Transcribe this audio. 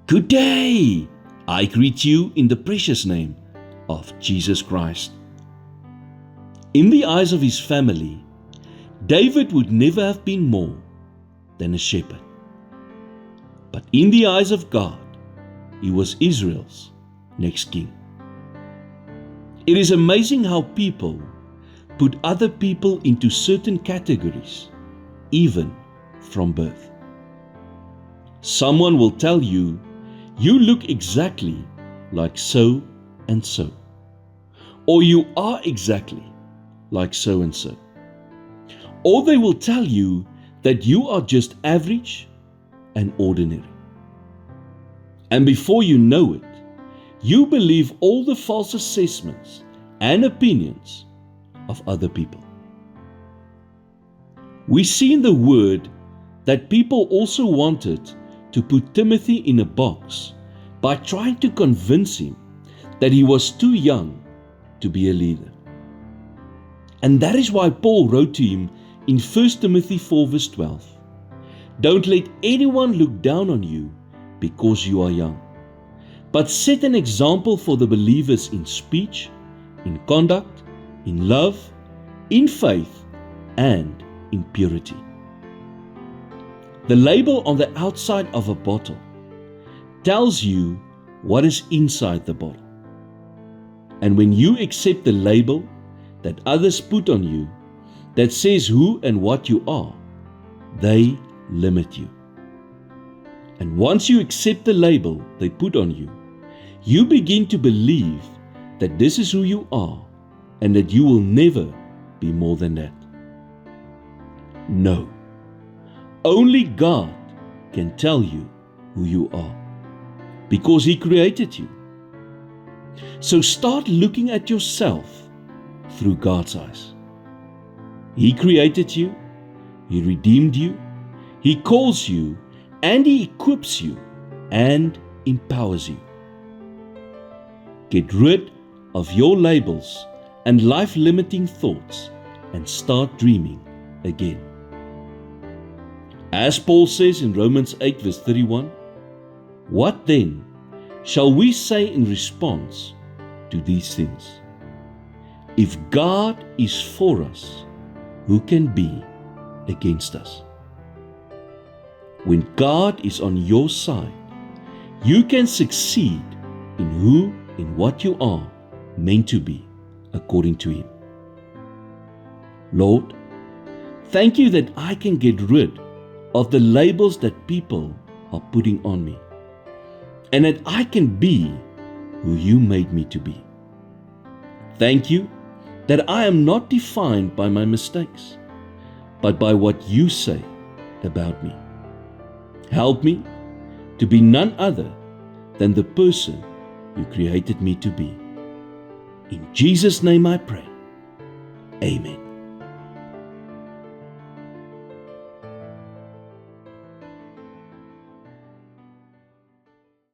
Good day! I greet you in the precious name of Jesus Christ. In the eyes of his family, David would never have been more than a shepherd. But in the eyes of God, he was Israel's next king. It is amazing how people put other people into certain categories, even from birth. Someone will tell you, you look exactly like so and so, or you are exactly like so and so. Or they will tell you that you are just average and ordinary. And before you know it, you believe all the false assessments and opinions of other people. We see in the Word that people also wanted to put Timothy in a box by trying to convince him that he was too young to be a leader. And that is why Paul wrote to him in 1 Timothy 4 verse 12, "Don't let anyone look down on you because you are young, but set an example for the believers in speech, in conduct, in love, in faith, and in purity." The label on the outside of a bottle tells you what is inside the bottle. And when you accept the label that others put on you that says who and what you are, they limit you. And once you accept the label they put on you, you begin to believe that this is who you are and that you will never be more than that. No. Only God can tell you who you are, because He created you. So start looking at yourself through God's eyes. He created you, He redeemed you, He calls you, and He equips you and empowers you. Get rid of your labels and life-limiting thoughts and start dreaming again. As Paul says in Romans 8 verse 31, "What then shall we say in response to these things? If God is for us, who can be against us?" When God is on your side, you can succeed in who and what you are meant to be according to Him. Lord, thank you that I can get rid of the labels that people are putting on me, and that I can be who you made me to be. Thank you that I am not defined by my mistakes, but by what you say about me. Help me to be none other than the person you created me to be. In Jesus' name I pray. Amen.